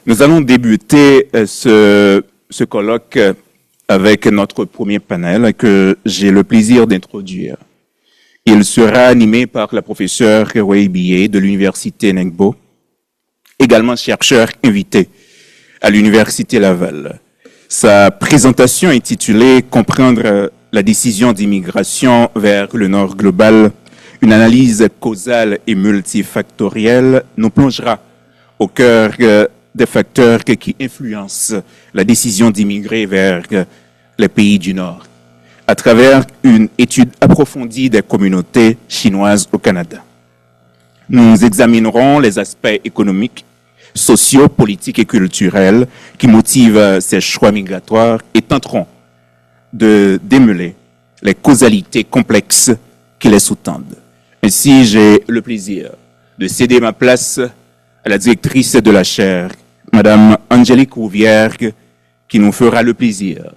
Nous allons débuter ce colloque avec notre premier panel que j'ai le plaisir d'introduire. Il sera animé par la professeure Wei Biye de l'Université Ningbo, également chercheur invité à l'Université Laval. Sa présentation intitulée « Comprendre la décision d'immigration vers le Nord global, une analyse causale et multifactorielle » nous plongera au cœur des facteurs qui influencent la décision d'immigrer vers les pays du Nord, à travers une étude approfondie des communautés chinoises au Canada. Nous examinerons les aspects économiques, sociaux, politiques et culturels qui motivent ces choix migratoires et tenterons de démêler les causalités complexes qui les sous-tendent. Ainsi, j'ai le plaisir de céder ma place à la directrice de la chaire, Madame Angélique Rouvière, qui nous fera le plaisir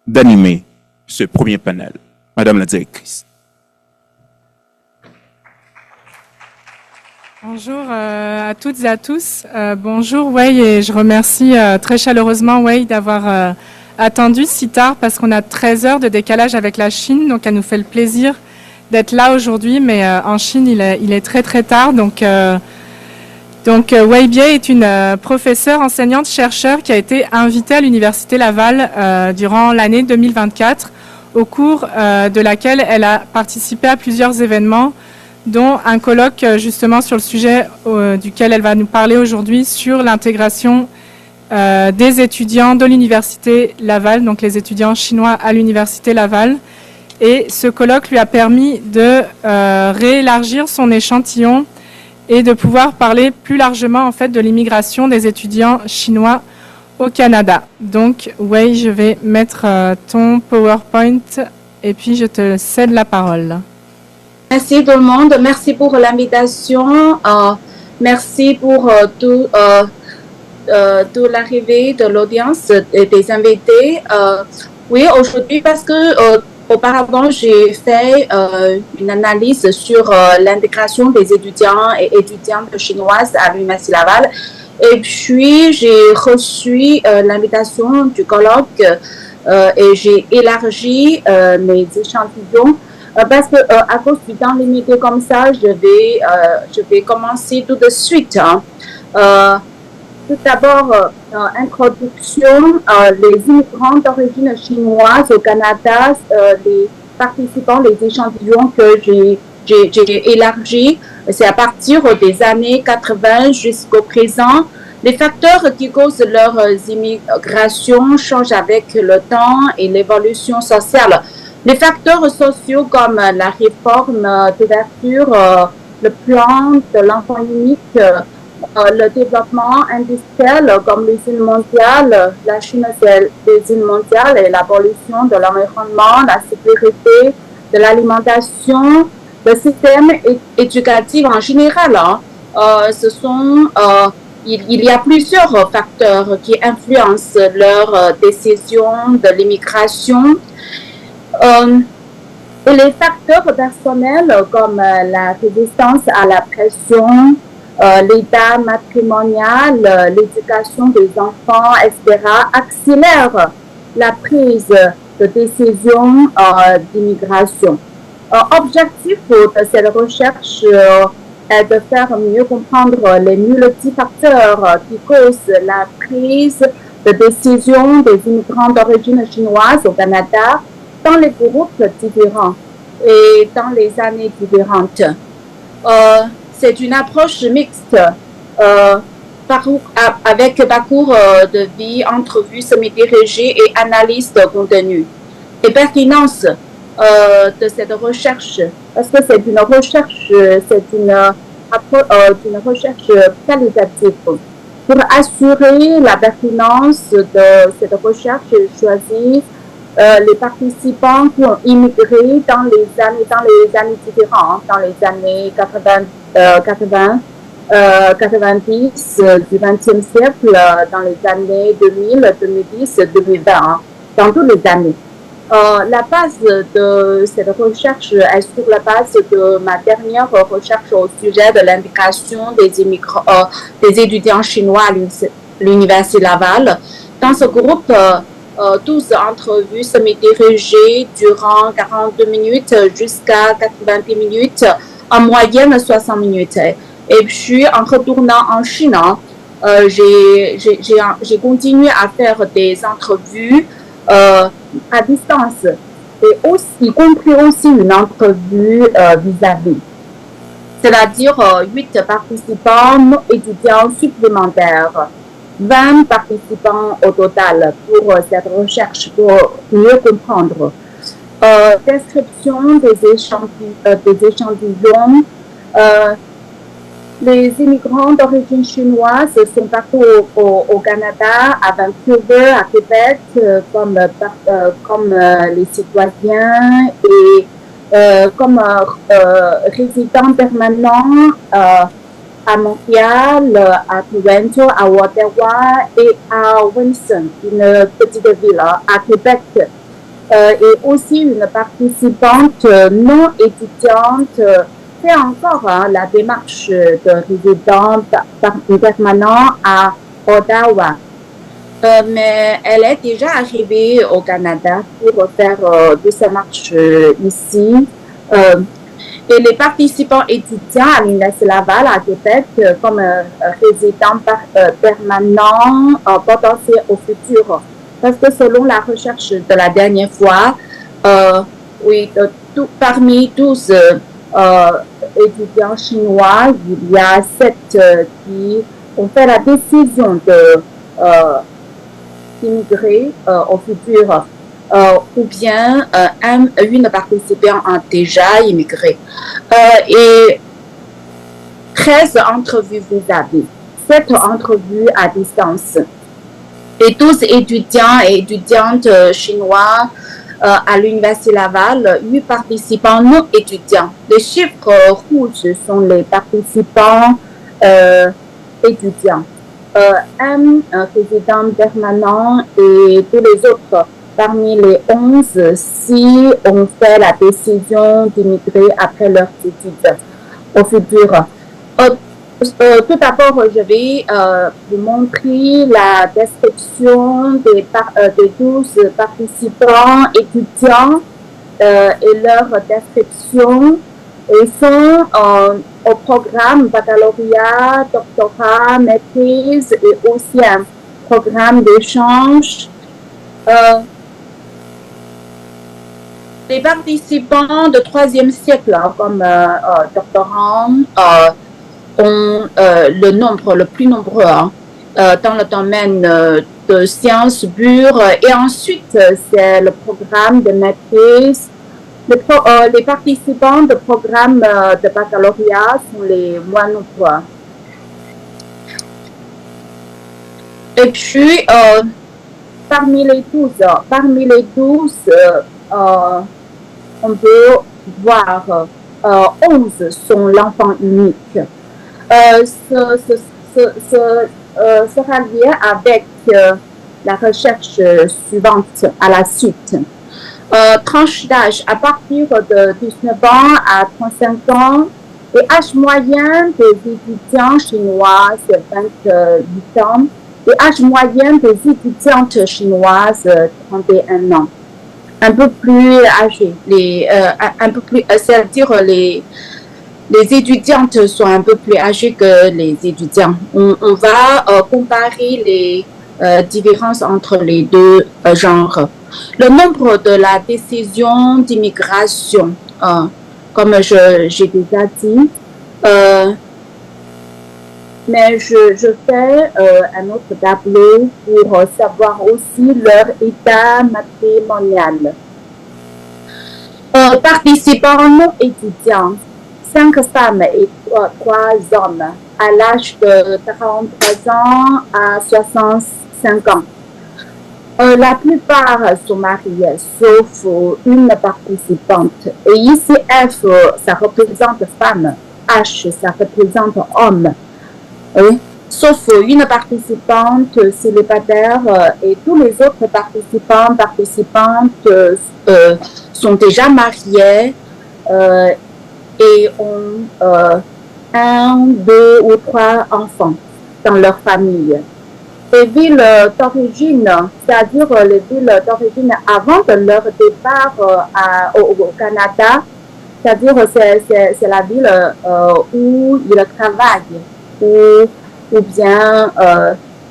d'animer ce premier panel. Madame la directrice. Bonjour à toutes et à tous. Bonjour Wei, et je remercie très chaleureusement Wei d'avoir attendu si tard parce qu'on a 13 heures de décalage avec la Chine, donc elle nous fait le plaisir d'être là aujourd'hui, mais en Chine il est très très tard, donc Wei Biye est une professeure enseignante-chercheur qui a été invitée à l'Université Laval durant l'année 2024, au cours de laquelle elle a participé à plusieurs événements, dont un colloque justement sur le sujet duquel elle va nous parler aujourd'hui, sur l'intégration des étudiants de l'Université Laval, donc les étudiants chinois à l'Université Laval. Et ce colloque lui a permis de réélargir son échantillon et de pouvoir parler plus largement en fait de l'immigration des étudiants chinois au Canada. Donc, Wei, je vais mettre ton PowerPoint et puis je te cède la parole. Merci tout le monde, merci pour l'invitation, merci pour toute l'arrivée de l'audience et des invités. Oui, aujourd'hui parce que auparavant, j'ai fait une analyse sur l'intégration des étudiants et étudiantes chinoises à l'Université Laval. Et puis, j'ai reçu l'invitation du colloque et j'ai élargi mes échantillons parce que à cause du temps limité comme ça, je vais commencer tout de suite. Tout d'abord, introduction, les immigrants d'origine chinoise au Canada, les participants, les échantillons que j'ai élargis, c'est à partir des années 80 jusqu'au présent. Les facteurs qui causent leur immigration changent avec le temps et l'évolution sociale. Les facteurs sociaux comme la réforme d'ouverture, le plan de l'enfant unique, le développement industriel comme l'usine mondiale, la Chine c'est l'usine mondiale et l'abolition de l'environnement, la sécurité de l'alimentation, le système éducatif en général. Il y a plusieurs facteurs qui influencent leur décision de l'immigration. Et les facteurs personnels comme la résistance à la pression, l'état matrimonial, l'éducation des enfants, etc., accélèrent la prise de décision d'immigration. Objectif de cette recherche est de faire mieux comprendre les multifacteurs qui causent la prise de décision des immigrants d'origine chinoise au Canada dans les groupes différents et dans les années différentes. C'est une approche mixte avec parcours de vie, entrevues semi-dirigées et analyse de contenu. Et pertinence de cette recherche, parce que c'est une recherche, recherche qualitative. Pour assurer la pertinence de cette recherche, j'ai choisi les participants qui ont immigré dans les années différentes, dans les années 90 du XXe siècle, dans les années 2000, 2010, 2020, dans toutes les années. La base de cette recherche est sur la base de ma dernière recherche au sujet de l'intégration des étudiants chinois l'Université Laval. Dans ce groupe, 12 entrevues semi-dirigées durant 42 minutes jusqu'à 90 minutes, en moyenne 60 minutes. Et puis, en retournant en Chine, j'ai continué à faire des entrevues à distance et aussi, y compris aussi une entrevue vis-à-vis. C'est-à-dire 8 participants étudiants supplémentaires, 20 participants au total pour cette recherche, pour mieux comprendre. Description des échantillons. Les immigrants d'origine chinoise sont partout au Canada, à Vancouver, à Québec, comme les citoyens et comme résidents permanents à Montréal, à Toronto, à Ottawa et à Winson, une petite ville à Québec. Et aussi une participante non étudiante fait encore la démarche de résident permanent à Ottawa. Mais elle est déjà arrivée au Canada pour faire de sa marche ici. Et les participants étudiants à l'Université Laval à Québec comme résidents permanents potentiels au futur. Parce que selon la recherche de la dernière fois, oui, parmi 12 étudiants chinois, il y a 7 qui ont fait la décision de immigrer au futur, ou bien une participante a déjà immigré. Et 13 entrevues vis-à-vis, 7 entrevues à distance. Et 12 étudiants et étudiantes chinois à l'Université Laval, 8 participants non étudiants. Les chiffres rouges sont les participants étudiants. Un résident permanent et tous les autres. Parmi les 11, 6 ont fait la décision d'immigrer après leur études au futur. Tout d'abord, je vais vous montrer la description des 12 participants étudiants et leur description. Ils sont au programme baccalauréat, doctorat, maîtrise et aussi un programme d'échange. Les participants de 3e siècle, comme doctorants, ont le plus nombreux dans le domaine de sciences pures. Et ensuite, c'est le programme de maîtrise. Les participants de programme de baccalauréat sont les moins nombreux. Et puis, parmi les 12, on peut voir 11 sont l'enfant unique. Sera lié avec la recherche suivante à la suite. Tranche d'âge à partir de 19 ans à 35 ans et âge moyen des étudiants chinois, c'est 28 ans, et âge moyen des étudiantes chinoises, 31 ans. Un peu plus âgés, c'est-à-dire les étudiantes sont un peu plus âgées que les étudiants. On va comparer les différences entre les deux genres. Le nombre de la décision d'immigration, comme j'ai déjà dit, mais je fais un autre tableau pour savoir aussi leur état matrimonial. Participants non étudiants, 5 femmes et 3 hommes à l'âge de 43 ans à 65 ans. La plupart sont mariés, sauf une participante. Et ici, F, ça représente femme, H, ça représente homme. Oui. Sauf une participante célibataire et tous les autres participantes sont déjà mariés et ont 1, 2 ou 3 enfants dans leur famille. les villes d'origine, c'est-à-dire les villes d'origine avant de leur départ au Canada, c'est-à-dire c'est la ville où ils travaillent, ou bien,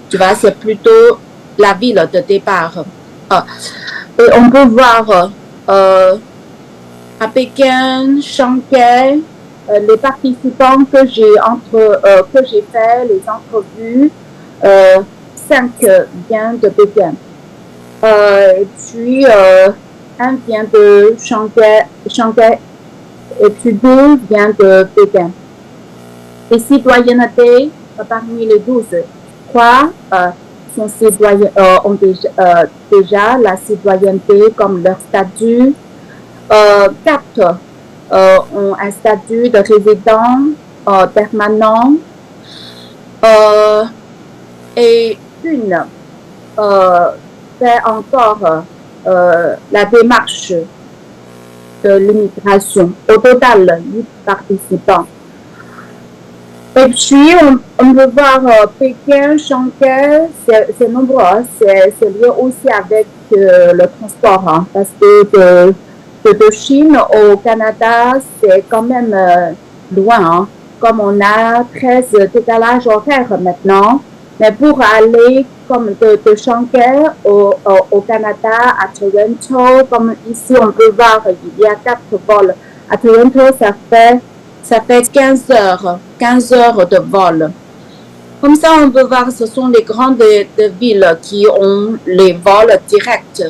tu vois, c'est plutôt la ville de départ. Et on peut voir à Pékin, Shanghai, les participants que j'ai fait les entrevues, 5 viennent de Pékin. Et puis un vient de Shanghai et puis 2 viennent de Pékin. Et citoyenneté, parmi les 12, 3 sont ont déjà la citoyenneté comme leur statut. 4 ont un statut de résident permanent. Et une fait encore la démarche de l'immigration. Au total, 8 participants. Et puis, on peut voir Pékin, Shanghai, c'est nombreux. C'est lié aussi avec le transport. Hein, parce que de Chine au Canada, c'est quand même loin. Hein, comme on a 13 décalages horaires maintenant. Mais pour aller comme de Shanghai au Canada, à Toronto, comme ici on peut voir, il y a 4 vols. À Toronto, ça fait 15 heures de vol. Comme ça, on peut voir, ce sont les grandes villes qui ont les vols directs.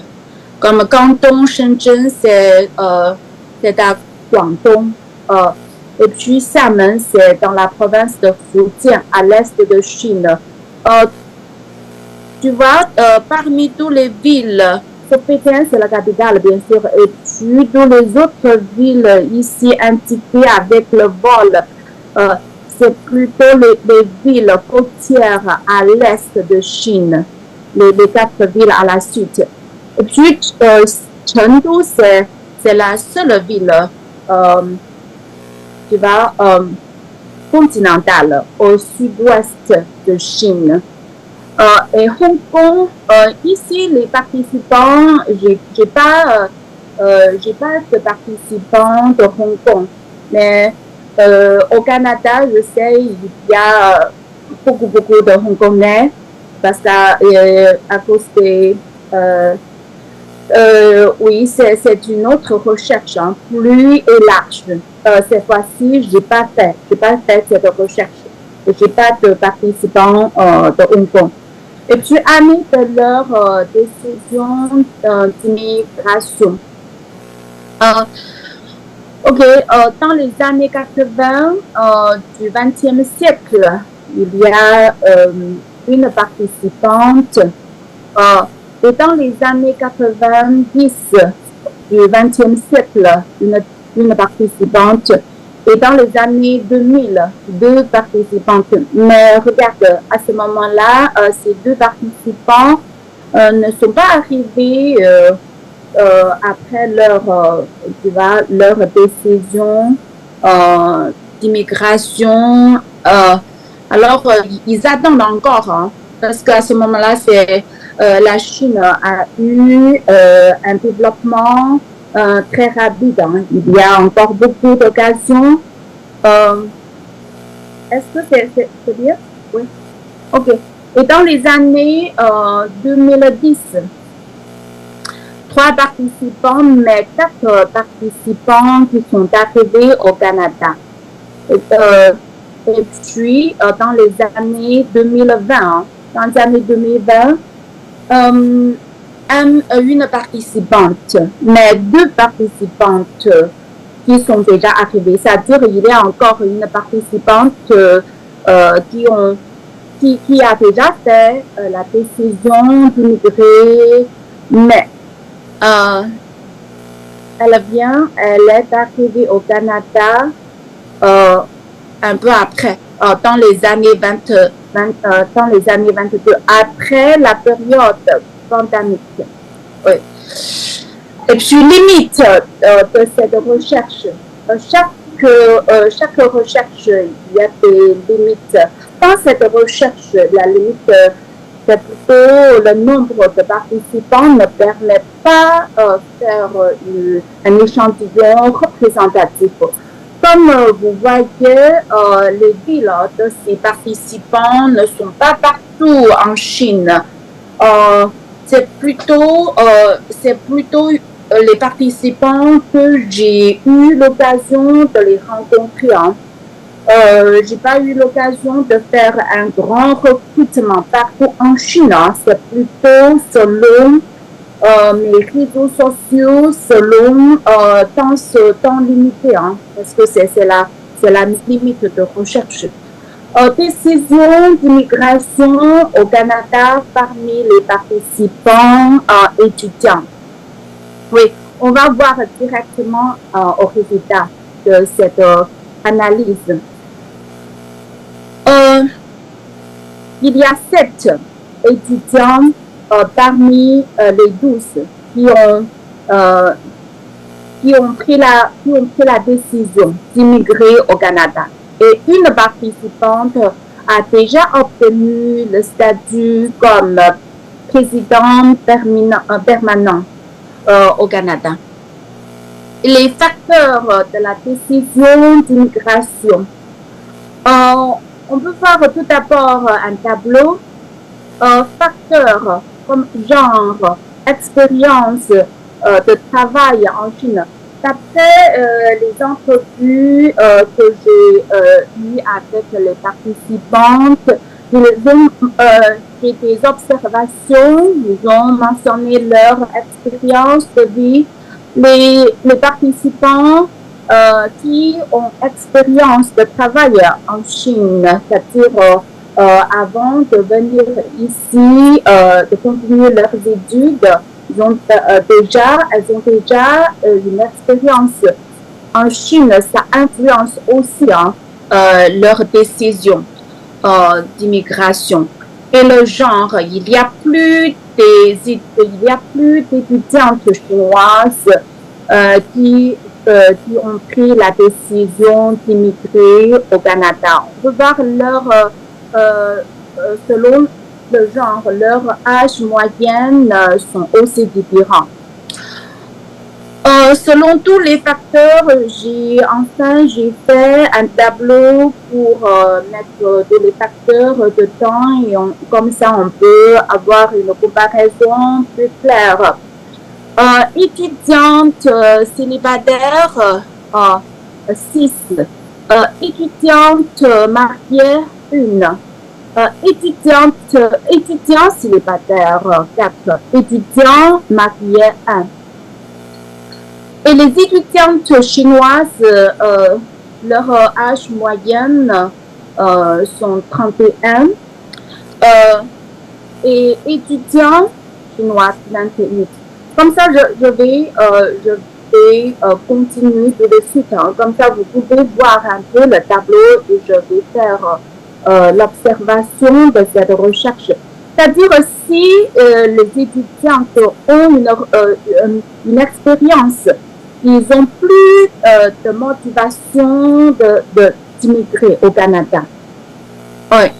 Comme Canton, Shenzhen, c'est à Guangdong. Et puis Xiamen, c'est dans la province de Fujian, à l'est de Chine. Tu vois, parmi toutes les villes, Pékin, c'est la capitale, bien sûr, et puis toutes les autres villes ici indiquées avec le vol, c'est plutôt les villes côtières à l'est de Chine, les 4 villes à la suite. Et puis, Chengdu, c'est la seule ville, tu vois, continentale au sud-ouest de Chine. Et Hong Kong, ici les participants, j'ai pas de participants de Hong Kong, mais au Canada, je sais il y a beaucoup de Hongkongais parce que à cause des oui, c'est une autre recherche hein, plus large. Cette fois-ci, j'ai pas fait cette recherche. J'ai pas de participants de Hong Kong. Et puis, amis de leur décision d'immigration. Dans les années 80 du XXe siècle, il y a une participante. Et dans les années 90 du XXe siècle, une participante. Et dans les années 2000, 2 participantes. Mais regarde, à ce moment-là, ces 2 participants ne sont pas arrivés après leur décision d'immigration. Alors, ils attendent encore, hein, parce qu'à ce moment-là, la Chine a eu un développement très rapide. Hein. Il y a encore beaucoup d'occasions. Est-ce que c'est bien? Oui. OK. Et dans les années 2010, 3 participants, mais 4 participants qui sont arrivés au Canada. Et puis, dans les années 2020, une participante, mais 2 participantes qui sont déjà arrivées. C'est-à-dire qu'il y a encore une participante qui a déjà fait la décision d'immigrer, mais elle est arrivée au Canada un peu après, dans les années 22, après la période pandémique. Oui. Et puis, limite de cette recherche, chaque recherche, il y a des limites. Dans cette recherche, la limite c'est plutôt le nombre de participants ne permet pas de faire un échantillon représentatif. Comme vous voyez, les villes de ces participants ne sont pas partout en Chine. C'est plutôt les participants que j'ai eu l'occasion de les rencontrer. J'ai pas eu l'occasion de faire un grand recrutement partout en Chine. C'est plutôt selon mes réseaux sociaux, selon dans ce temps limité, parce que c'est la limite de recherche. Décision d'immigration au Canada parmi les participants étudiants. Oui, on va voir directement au résultat de cette analyse. Il y a 7 étudiants parmi les 12 qui ont pris la décision d'immigrer au Canada. Et une participante a déjà obtenu le statut comme président permanent au Canada. Les facteurs de la décision d'immigration. On peut voir tout d'abord un tableau. Facteurs comme genre, expérience de travail en Chine. D'après les entrevues que j'ai eues avec les participantes, ils ont fait des observations, ils ont mentionné leur expérience de vie. Les participants qui ont expérience de travail en Chine, c'est-à-dire avant de venir ici, de continuer leurs études, elles ont déjà une expérience en Chine. Ça influence aussi leur décision d'immigration. Et le genre, il y a plus d'étudiantes chinoises qui ont pris la décision d'immigrer au Canada. On peut voir selon le genre, leur âge moyenne sont aussi différents. Selon tous les facteurs, j'ai fait un tableau pour mettre tous les facteurs dedans et comme ça on peut avoir une comparaison plus claire. Étudiante célibataire, 6. Étudiante mariée, 1. Étudiant célibataire, 4. Étudiant marié, 1. Et les étudiantes chinoises, leur âge moyenne sont 31. Et étudiants chinois, 28. Comme ça, je vais continuer tout de suite. Comme ça, vous pouvez voir un peu le tableau et je vais faire l'observation de cette recherche. C'est-à-dire si les étudiants ont une expérience, ils ont plus de motivation d'immigrer au Canada. Oui.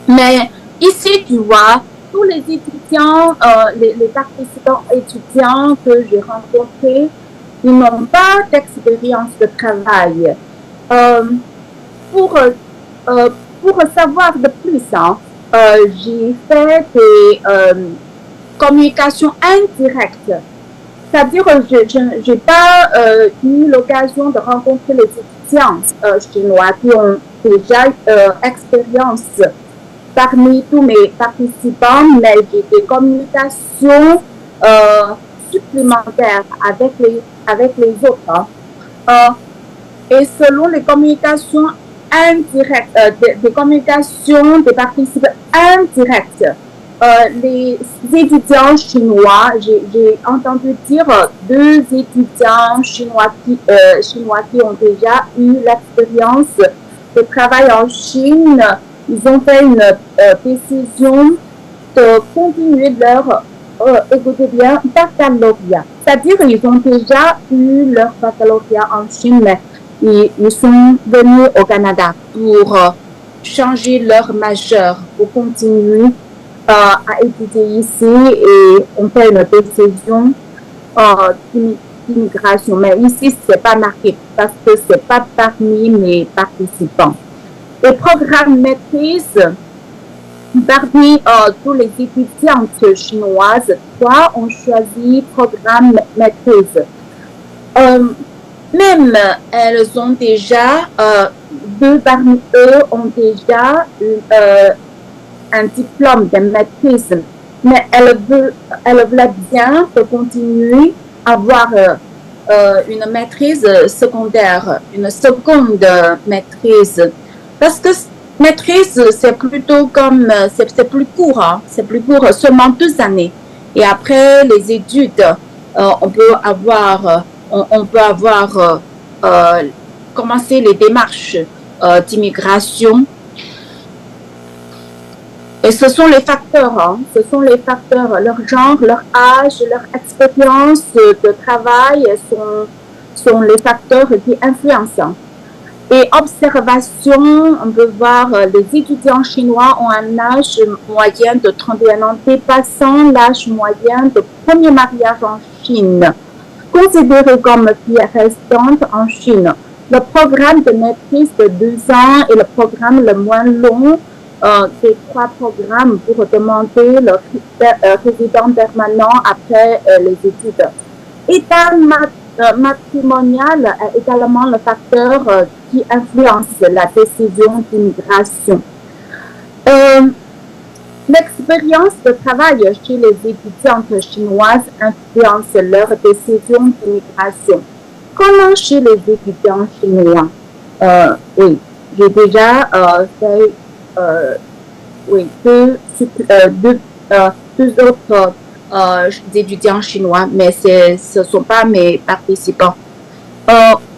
Mais ici, tu vois, tous les étudiants, les participants étudiants que j'ai rencontrés, ils n'ont pas d'expérience de travail. Pour savoir de plus, j'ai fait des communications indirectes. C'est-à-dire que je n'ai pas eu l'occasion de rencontrer les étudiants chinois qui ont déjà expérience parmi tous mes participants, mais j'ai des communications supplémentaires avec les autres. Et selon les communications indirectes, des communications des participants indirectes, les étudiants chinois, j'ai entendu dire 2 étudiants chinois qui ont déjà eu l'expérience de travail en Chine. Ils ont fait une décision de continuer leur, écoutez bien, baccalauréat. C'est-à-dire qu'ils ont déjà eu leur baccalauréat en Chine, mais ils sont venus au Canada pour changer leur majeur, pour continuer à étudier ici et on fait une décision d'immigration. Mais ici, c'est pas marqué parce que c'est pas parmi mes participants. Les programmes maîtrise, parmi tous les étudiantes chinoises, 3 ont choisi programme maîtrise. Même elles ont déjà, 2 parmi eux ont déjà un diplôme de maîtrise, mais elles veulent bien continuer à avoir une maîtrise secondaire, une seconde maîtrise. Parce que maîtrise, c'est plutôt comme, c'est plus court, hein, c'est plus court, seulement 2 années. Et après les études, on peut avoir commencé les démarches d'immigration. Et ce sont les facteurs, hein, leur genre, leur âge, leur expérience de travail sont les facteurs qui influencent. Et observation, on peut voir les étudiants chinois ont un âge moyen de 31 ans, dépassant l'âge moyen de premier mariage en Chine, considéré comme fille restante en Chine. Le programme de maîtrise de 2 ans est le programme le moins long des 3 programmes pour demander le résident permanent après les études. État matrimonial est également le facteur qui influence la décision d'immigration. L'expérience de travail chez les étudiantes chinoises influence leur décision d'immigration. Comment chez les étudiants chinois? Oui, j'ai déjà fait deux autres étudiants chinois, mais ce ne sont pas mes participants.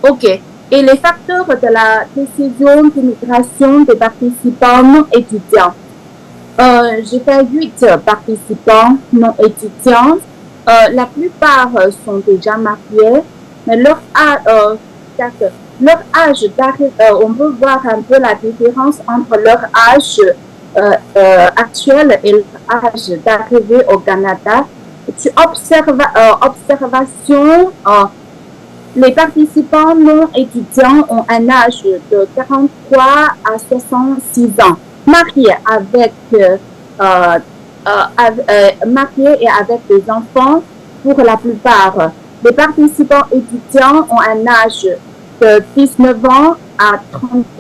OK. Et les facteurs de la décision d'immigration des participants non étudiants. J'ai fait 8 participants non étudiants. La plupart sont déjà mariés, mais leur âge d'arrivée, on peut voir un peu la différence entre leur âge actuel et leur âge d'arrivée au Canada. Tu observation, les participants non étudiants ont un âge de 43 à 66 ans, mariés et avec des enfants pour la plupart. Les participants étudiants ont un âge de 19 ans à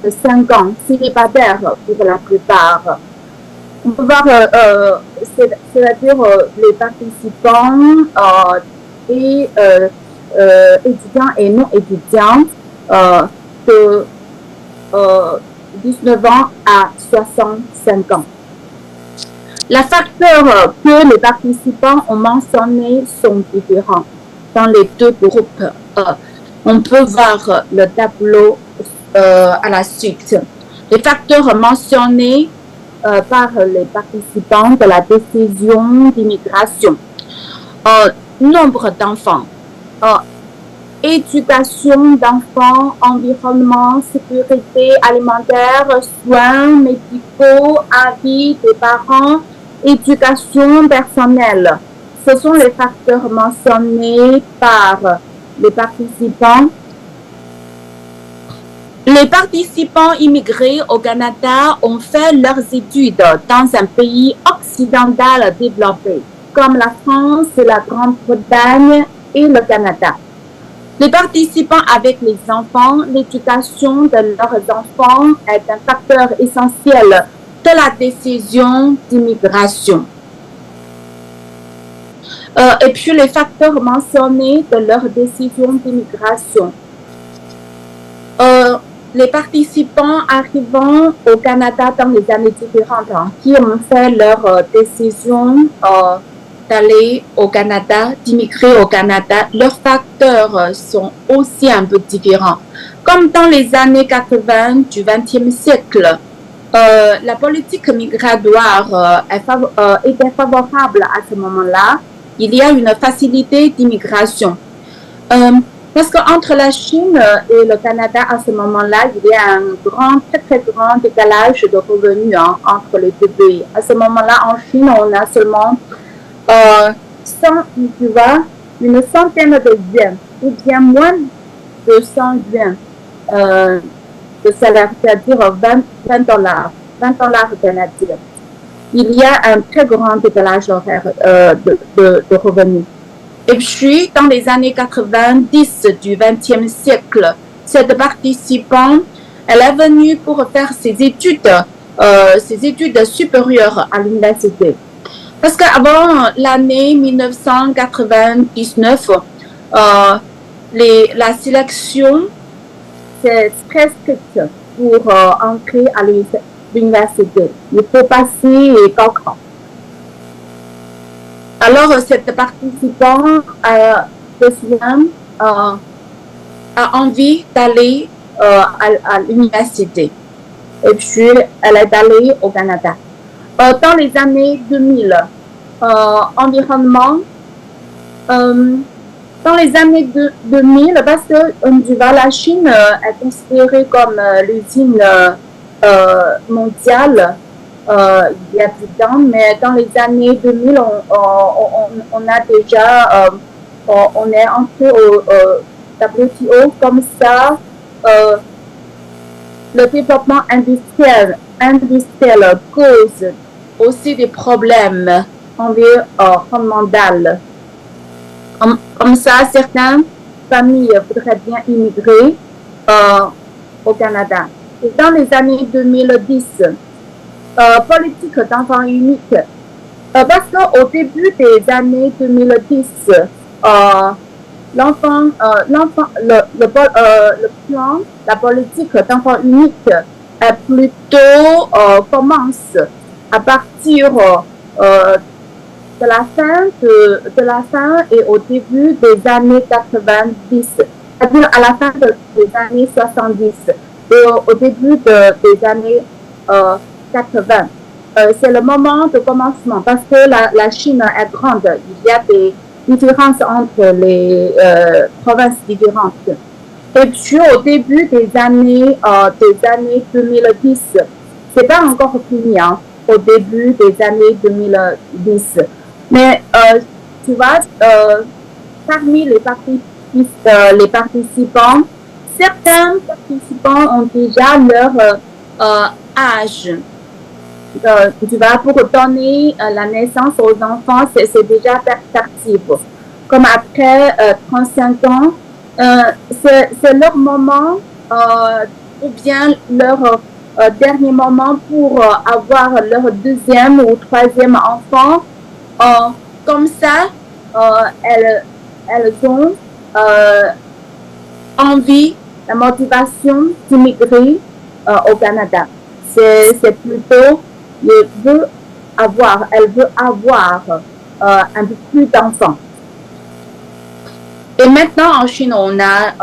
35 ans, célibataires pour la plupart. On peut voir, c'est-à-dire les participants et étudiants et non étudiants de 19 ans à 65 ans. Les facteurs que les participants ont mentionnés sont différents dans les 2 groupes. On peut voir le tableau à la suite. Les facteurs mentionnés par les participants de la décision d'immigration. Nombre d'enfants, éducation d'enfants, environnement, sécurité alimentaire, soins médicaux, avis des parents, éducation personnelle. Ce sont les facteurs mentionnés par les participants. Les participants immigrés au Canada ont fait leurs études dans un pays occidental développé, comme la France, la Grande-Bretagne et le Canada. Les participants avec les enfants, l'éducation de leurs enfants est un facteur essentiel de la décision d'immigration. Et puis les facteurs mentionnés de leur décision d'immigration. Les participants arrivant au Canada dans les années différentes, qui ont fait leur décision d'aller au Canada, d'immigrer au Canada, leurs facteurs sont aussi un peu différents. Comme dans les années 80 du XXe siècle, la politique migratoire était favorable à ce moment-là. Il y a une facilité d'immigration. Parce qu'entre la Chine et le Canada, à ce moment-là, il y a un très très grand décalage de revenus entre les deux pays. À ce moment-là, en Chine, on a seulement une centaine de yuans, ou bien moins de 100 yuans de salaire, c'est-à-dire 20 dollars canadiens. Il y a un très grand décalage horaire de revenus. Et puis, dans les années 90 du XXe siècle, cette participante, elle est venue pour faire ses études supérieures à l'université. Parce qu'avant l'année 1999, la sélection, c'est très strict pour entrer à l'université. Il faut passer les concours. Alors, cette participante a envie d'aller à l'université. Et puis, elle est allée au Canada. Dans les années 2000, environnement, dans les années 2000, parce que la Chine est considérée comme l'usine mondiale il y a plus de temps, mais dans les années 2000, on a déjà, on est entré au WTO, comme ça, le développement industriel cause aussi des problèmes environnementaux. Comme ça, certaines familles voudraient bien immigrer au Canada. Et dans les années 2010, politique d'enfants uniques, parce qu'au début des années 2010, le plan, la politique d'enfants uniques est plutôt commence à partir de la fin et au début des années 90, c'est-à-dire à la fin des années 70 et au début des années 80. C'est le moment de commencement parce que la Chine est grande. Il y a des différences entre les provinces différentes. Et puis au début des années 2010, c'est pas encore fini, hein, au début des années 2010. Mais tu vois, parmi les participants, certains participants ont déjà leur âge. Tu vois, pour donner la naissance aux enfants, c'est déjà tardif. Comme après 35 ans, c'est leur moment ou bien leur dernier moment pour avoir leur deuxième ou troisième enfant. Comme ça, elles ont envie, la motivation d'immigrer au Canada. C'est plutôt, elle veut avoir un peu plus d'enfants. Et maintenant, en Chine, on a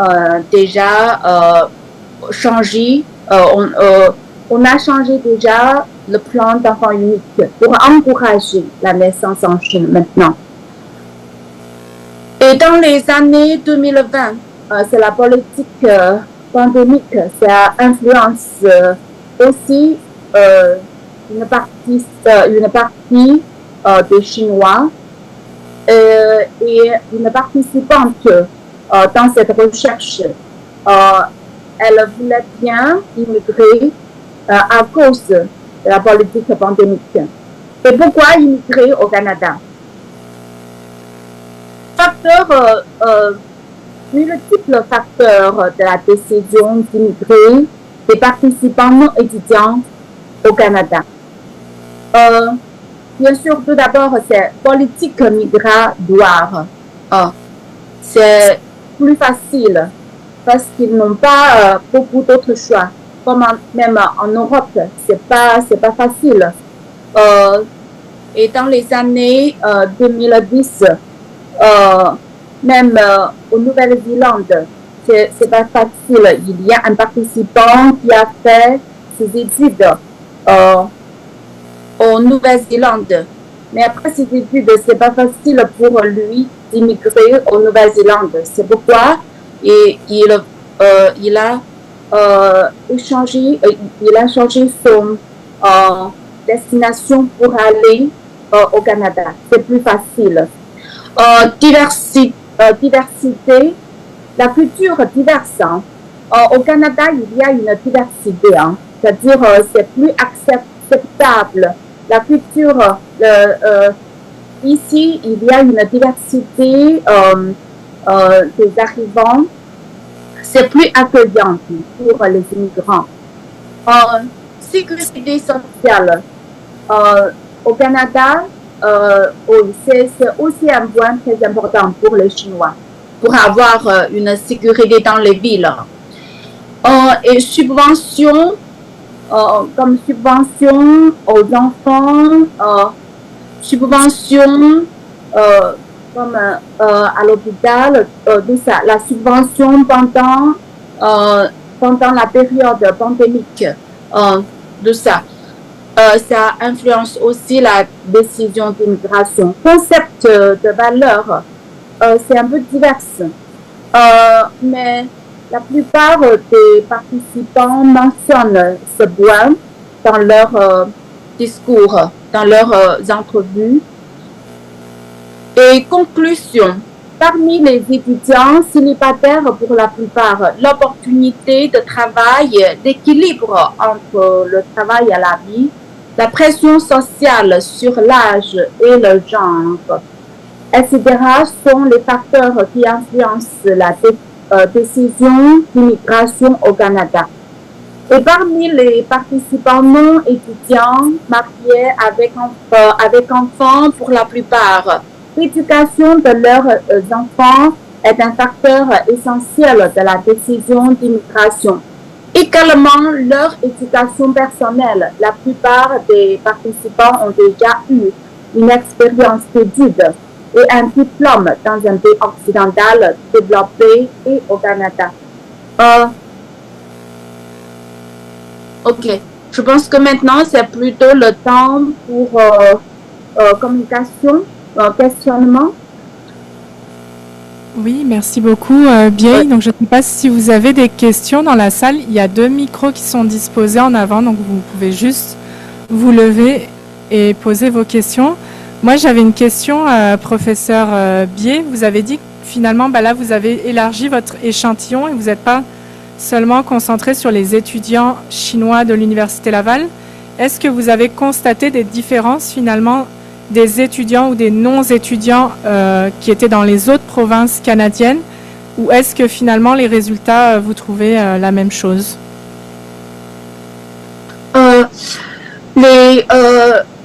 déjà changé, on a changé déjà le plan d'enfants unique pour encourager la naissance en Chine maintenant. Et dans les années 2020, c'est la politique pandémique, ça influence aussi une partie des Chinois et une participante dans cette recherche. Elle voulait bien immigrer à cause de la politique pandémique. Et pourquoi immigrer au Canada? Multiples facteurs de la décision d'immigrer des participants non étudiants au Canada. Bien sûr, tout d'abord, c'est politique migratoire. C'est plus facile parce qu'ils n'ont pas beaucoup d'autres choix. Comme même en Europe, c'est pas facile. Et dans les années 2010, même au Nouvelle-Zélande, c'est pas facile. Il y a un participant qui a fait ses études au Nouvelle-Zélande. Mais après ses études, c'est pas facile pour lui d'immigrer au Nouvelle-Zélande. C'est pourquoi et il a changé son destination pour aller au Canada. C'est plus facile. Diversité, la culture diverse. Hein. Au Canada, il y a une diversité, hein. C'est-à-dire c'est plus acceptable. La culture, ici, il y a une diversité des arrivants. C'est plus accueillant pour les immigrants. Sécurité sociale. Au Canada, c'est aussi un point très important pour les Chinois, pour avoir une sécurité dans les villes. Et subventions, comme subventions aux enfants, subventions comme à l'hôpital, tout ça, la subvention pendant la période pandémique, de ça. Ça influence aussi la décision d'immigration. Concept de valeur, c'est un peu divers. Mais la plupart des participants mentionnent ce point dans leur discours, dans leurs entrevues. Et conclusion, parmi les étudiants célibataires pour la plupart, l'opportunité de travail, l'équilibre entre le travail et la vie, la pression sociale sur l'âge et le genre, etc. sont les facteurs qui influencent la décision d'immigration au Canada. Et parmi les participants non étudiants mariés avec enfants pour la plupart, l'éducation de leurs enfants est un facteur essentiel de la décision d'immigration. Également, leur éducation personnelle. La plupart des participants ont déjà eu une expérience d'études et un diplôme dans un pays occidental développé et au Canada. Ok, je pense que maintenant c'est plutôt le temps pour communication, questionnement. Oui, merci beaucoup, Biey. Donc, je ne sais pas si vous avez des questions dans la salle. Il y a 2 micros qui sont disposés en avant, donc vous pouvez juste vous lever et poser vos questions. Moi, j'avais une question, professeur Biey. Vous avez dit que finalement, là, vous avez élargi votre échantillon et vous n'êtes pas seulement concentré sur les étudiants chinois de l'Université Laval. Est-ce que vous avez constaté des différences finalement des étudiants ou des non-étudiants qui étaient dans les autres provinces canadiennes, ou est-ce que finalement les résultats, vous trouvez la même chose? Les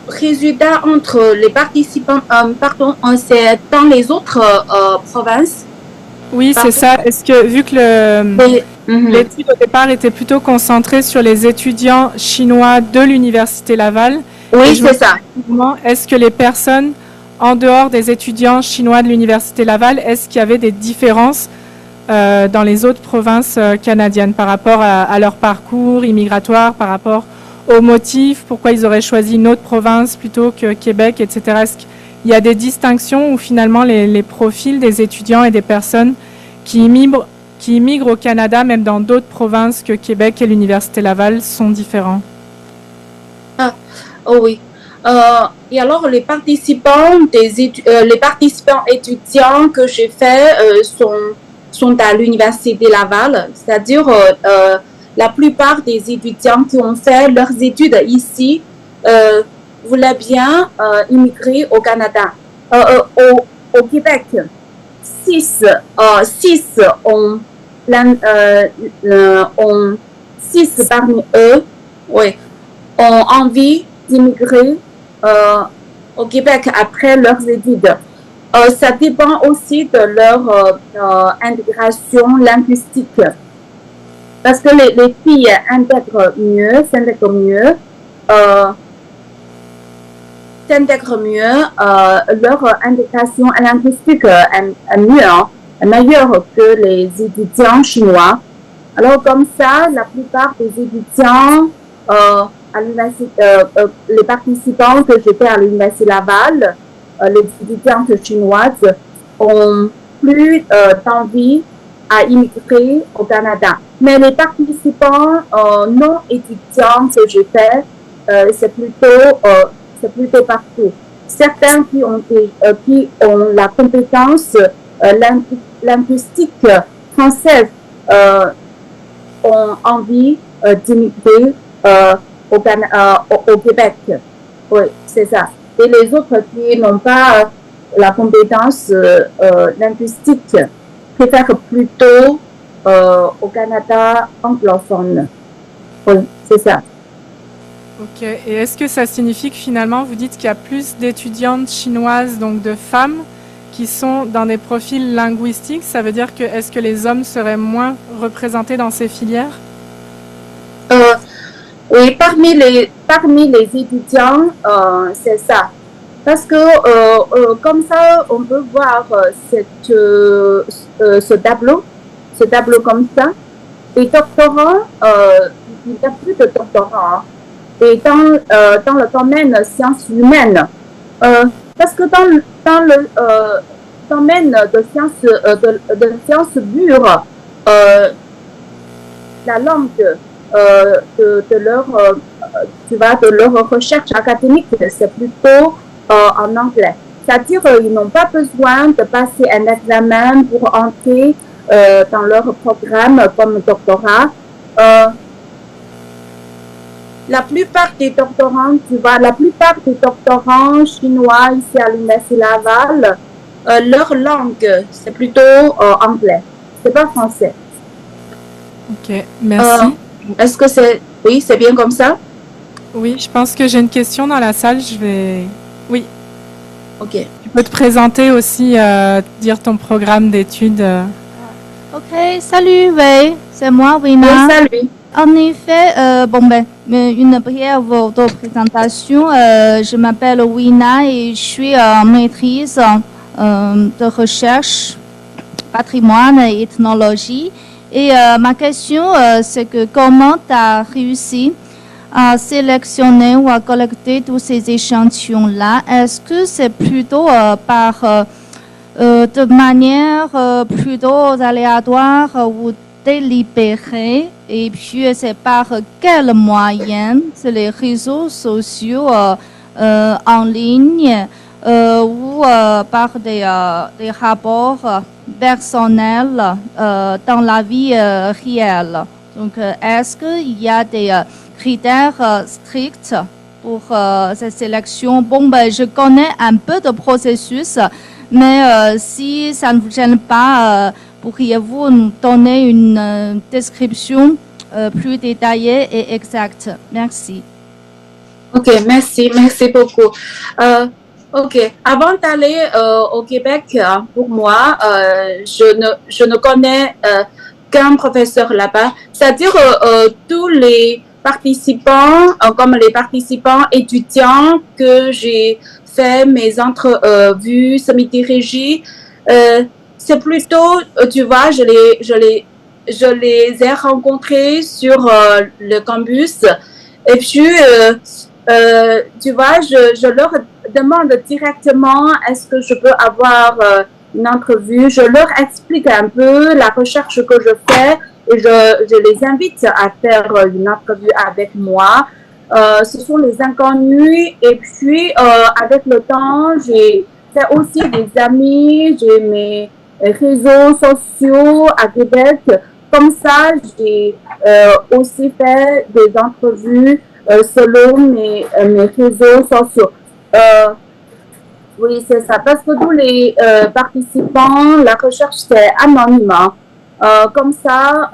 résultats entre les participants, c'est dans les autres provinces? Oui, c'est ça. Est-ce que, vu que l'étude au départ était plutôt concentrée sur les étudiants chinois de l'Université Laval, oui, c'est ça. Est-ce que les personnes en dehors des étudiants chinois de l'Université Laval, est-ce qu'il y avait des différences dans les autres provinces canadiennes par rapport à leur parcours immigratoire, par rapport aux motifs, pourquoi ils auraient choisi une autre province plutôt que Québec, etc. Est-ce qu'il y a des distinctions où finalement les profils des étudiants et des personnes qui immigrent au Canada, même dans d'autres provinces que Québec et l'Université Laval, sont différents? Oh oui. Et alors, les participants étudiants que j'ai fait sont à l'Université Laval, c'est-à-dire la plupart des étudiants qui ont fait leurs études ici voulaient bien immigrer au Canada. Au Québec, 6 parmi eux, oui, ont envie d'immigrer au Québec après leurs études. Ça dépend aussi de leur intégration linguistique. Parce que les filles s'intègrent mieux, leur intégration linguistique est meilleure que les étudiants chinois. Alors comme ça, la plupart des étudiants à l'université, les participants que j'étais à l'Université Laval, les étudiantes chinoises ont plus d'envie à immigrer au Canada. Mais les participants non étudiants que j'ai fait, c'est plutôt partout. Certains qui ont la compétence linguistique française ont envie d'immigrer au Québec. Oui, c'est ça. Et les autres qui n'ont pas la compétence linguistique préfèrent plutôt au Canada anglophone. Oui, c'est ça. Ok. Et est-ce que ça signifie que finalement, vous dites qu'il y a plus d'étudiantes chinoises, donc de femmes, qui sont dans des profils linguistiques? Ça veut dire que est-ce que les hommes seraient moins représentés dans ces filières? Oui, parmi les étudiants, c'est ça. Parce que comme ça, on peut voir ce tableau comme ça. Les doctorants, il n'y a plus de doctorants. Et dans le domaine sciences humaines, parce que dans le domaine de sciences dures, la langue de leur recherche académique, c'est plutôt en anglais. C'est-à-dire qu'ils n'ont pas besoin de passer un examen pour entrer dans leur programme comme doctorat. La plupart des doctorants chinois ici à l'Université Laval, leur langue, c'est plutôt anglais. C'est pas français. Ok, merci. Est-ce que oui, c'est bien comme ça? Oui, je pense que j'ai une question dans la salle. Oui. Ok. Tu peux te présenter aussi, dire ton programme d'études. Ok, salut Wei, c'est moi Wina. Oui, salut. En effet, une brève présentation. Je m'appelle Wina et je suis en maîtrise de recherche, patrimoine et ethnologie. Et ma question, c'est que comment tu as réussi à sélectionner ou à collecter tous ces échantillons-là? Est-ce que c'est plutôt de manière plutôt aléatoire ou délibérée? Et puis, c'est par quels moyens? C'est les réseaux sociaux en ligne ou par des rapports personnels dans la vie réelle. Donc, est-ce qu'il y a des critères stricts pour cette sélection? Je connais un peu de processus, mais si ça ne vous gêne pas, pourriez-vous nous donner une description plus détaillée et exacte? Merci. Ok, merci beaucoup. Ok, avant d'aller au Québec, pour moi, je ne connais qu'un professeur là-bas. C'est-à-dire tous les participants, comme les participants étudiants que j'ai fait mes entrevues semi-dirigées, c'est plutôt, tu vois, je les ai rencontrés sur le campus. Et puis, tu vois, je leur demande directement est-ce que je peux avoir une entrevue. Je leur explique un peu la recherche que je fais et je les invite à faire une entrevue avec moi. Ce sont les inconnus. Et puis, avec le temps, j'ai fait aussi des amis, j'ai mes réseaux sociaux à Québec. Comme ça, j'ai aussi fait des entrevues selon mes réseaux sociaux. Oui, c'est ça. Parce que tous les participants, la recherche, c'est anonyme. Comme ça,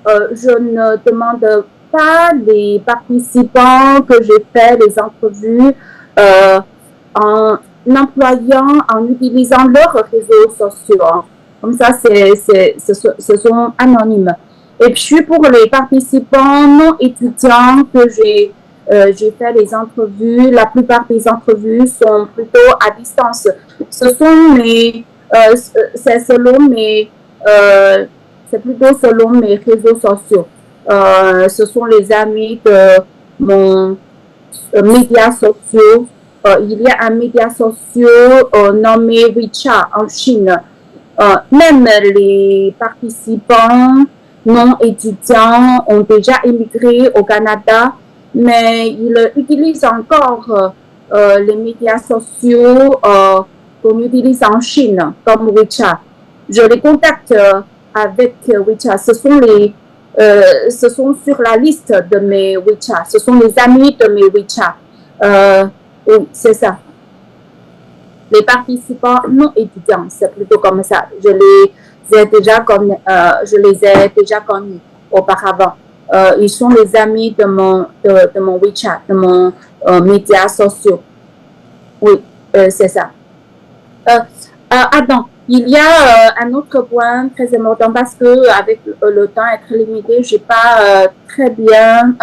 je ne demande pas les participants que j'ai fait les entrevues en utilisant leurs réseaux sociaux. Comme ça, ce sont anonymes. Et puis, pour les participants non étudiants que j'ai fait les entrevues, la plupart des entrevues sont plutôt à distance. C'est plutôt selon mes réseaux sociaux. Ce sont les amis de mon médias sociaux. Il y a un média social nommé WeChat en Chine. même les participants non étudiants ont déjà immigré au Canada, mais ils utilisent encore les médias sociaux qu'on utilise en Chine, comme WeChat. Je les contacte avec WeChat. Ce sont sur la liste de mes WeChat. Ce sont les amis de mes WeChat. Oui, c'est ça. Les participants non étudiants, c'est plutôt comme ça. Je les ai déjà connus auparavant. Ils sont les amis de mon WeChat, de mon média social. Oui, c'est ça. Attends, il y a un autre point très important parce que avec le temps être limité, j'ai pas très bien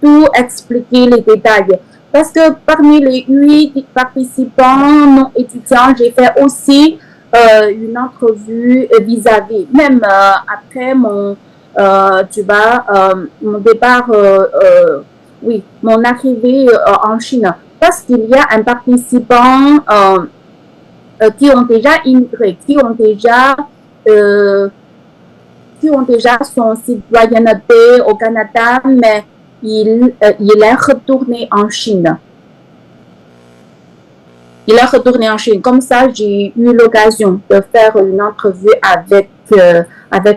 tout expliqué les détails. Parce que parmi les 8 participants non étudiants, j'ai fait aussi une entrevue vis-à-vis. Même après mon départ, oui, mon arrivée en Chine. Parce qu'il y a un participant qui ont déjà immigré, qui ont déjà son citoyenneté au Canada, mais il est retourné en Chine. Il est retourné en Chine. Comme ça, j'ai eu l'occasion de faire une entrevue avec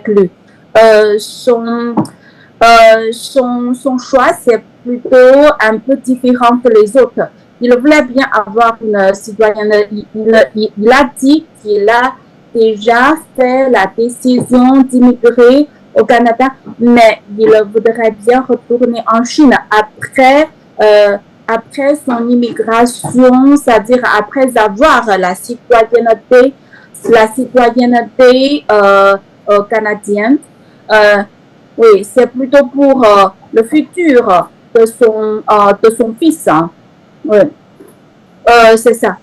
lui. Son choix, c'est plutôt un peu différent que les autres. Il voulait bien avoir une citoyenneté. Il a dit qu'il a déjà fait la décision d'immigrer au Canada, mais il voudrait bien retourner en Chine après son immigration, c'est-à-dire après avoir la citoyenneté canadienne. Oui, c'est plutôt pour le futur de son fils. Hein. Oui, c'est ça.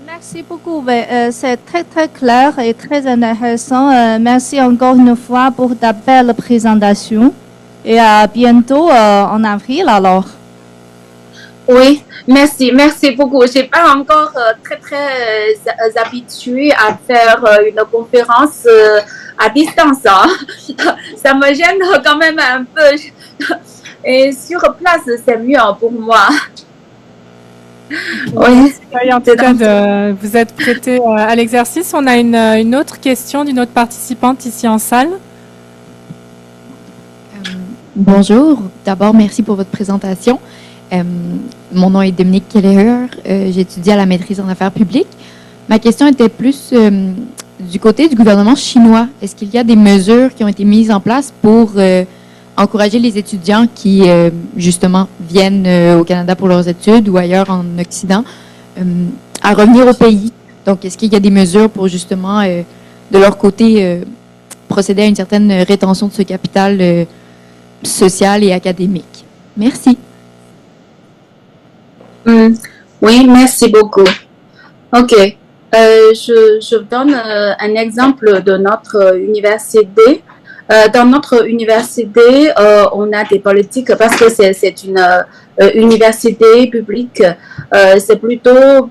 Merci beaucoup. C'est très, très clair et très intéressant. Merci encore une fois pour ta belle présentation. Et à bientôt en avril, alors. Oui, merci beaucoup. Je n'ai pas encore très habituée à faire une conférence à distance. Hein. Ça me gêne quand même un peu. Et sur place, c'est mieux pour moi. Oui, en tout cas, vous êtes prêté à l'exercice. On a une autre question d'une autre participante ici en salle. Bonjour. D'abord, merci pour votre présentation. Mon nom est Dominique Kelleher. J'étudie à la maîtrise en affaires publiques. Ma question était plus du côté du gouvernement chinois. Est-ce qu'il y a des mesures qui ont été mises en place pour encourager les étudiants qui, justement, viennent au Canada pour leurs études ou ailleurs en Occident à revenir au pays? Donc, est-ce qu'il y a des mesures pour, justement, de leur côté, procéder à une certaine rétention de ce capital social et académique? Merci. Oui, merci beaucoup. OK. Je donne un exemple de notre université. Dans notre université, on a des politiques parce que c'est une université publique. C'est plutôt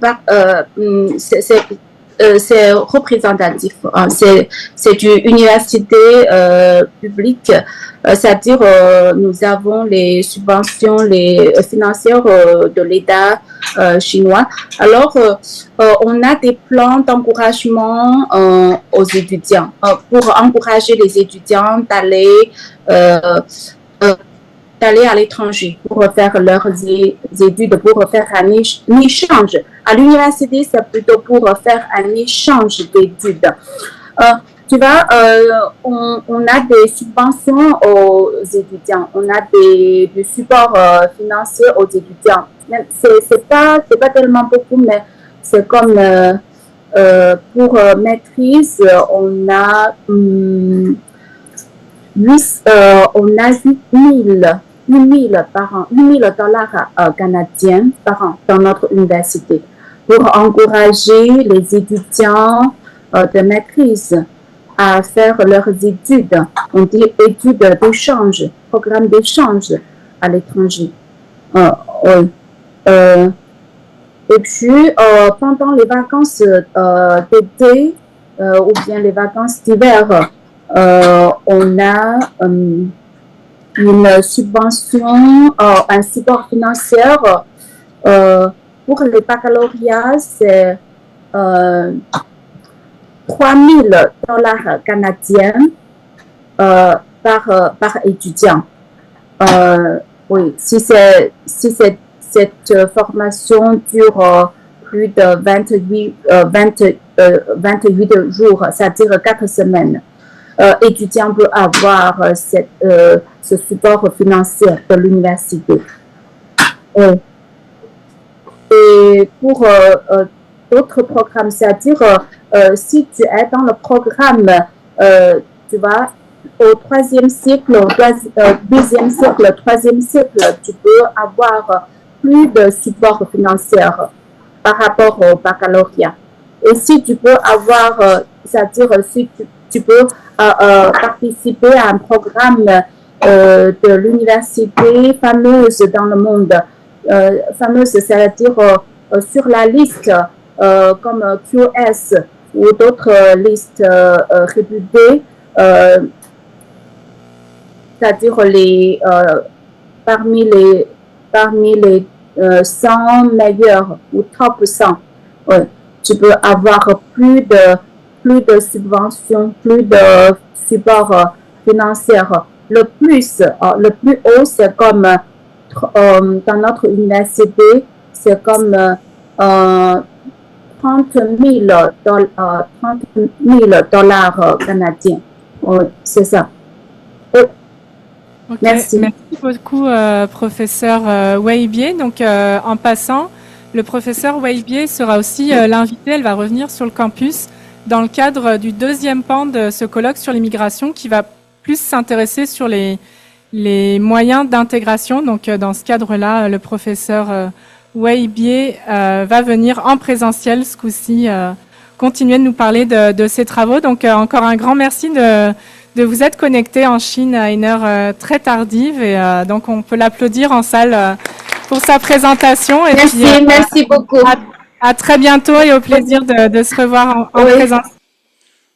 c'est représentatif. Hein. C'est une université publique, c'est-à-dire nous avons les subventions financières de l'État chinois. Alors, on a des plans d'encouragement aux étudiants pour encourager les étudiants d'aller à l'étranger pour faire leurs études, pour faire un échange. À l'université, c'est plutôt pour faire un échange d'études. Tu vois, on a des subventions aux étudiants, on a des supports financiers aux étudiants. C'est pas tellement beaucoup, mais c'est comme pour maîtrise, on a 8 000 par an, 8 000 $ canadiens par an dans notre université pour encourager les étudiants de maîtrise à faire leurs études. On dit études d'échange, programme d'échange à l'étranger. Et puis, pendant les vacances d'été ou bien les vacances d'hiver, on a une subvention, un support financier pour les baccalauréats, c'est $3,000 canadiens par étudiant. Oui, si cette formation dure plus de 28 jours, c'est-à-dire 4 semaines, étudiant peut avoir ce support financier de l'université. Et pour d'autres programmes, c'est-à-dire si tu es dans le programme, tu vas au troisième cycle, au deuxième cycle, troisième cycle, tu peux avoir plus de support financier par rapport au baccalauréat. Et si tu peux avoir, c'est-à-dire si tu peux participer à un programme de l'université fameuse dans le monde, fameuse, c'est-à-dire sur la liste comme QS ou d'autres listes réputées, c'est-à-dire parmi les 100 meilleurs ou top 100, tu peux avoir plus de subventions, plus de support financier. Le plus haut, c'est comme dans notre université, c'est comme 30 000 dollars canadiens. Oui, c'est ça. Okay. Merci beaucoup, professeur Weibier. Donc, en passant, le professeur Weibier sera aussi l'invité. Elle va revenir sur le campus dans le cadre du deuxième pan de ce colloque sur l'immigration qui va plus s'intéresser sur les moyens d'intégration. Donc, dans ce cadre-là, le professeur Weibier va venir en présentiel ce coup-ci, continuer de nous parler de ses travaux. Donc, encore un grand merci de vous être connecté en Chine à une heure très tardive. Et donc, on peut l'applaudir en salle pour sa présentation. Et merci, puis, merci beaucoup. À très bientôt et au plaisir de se revoir en présentiel.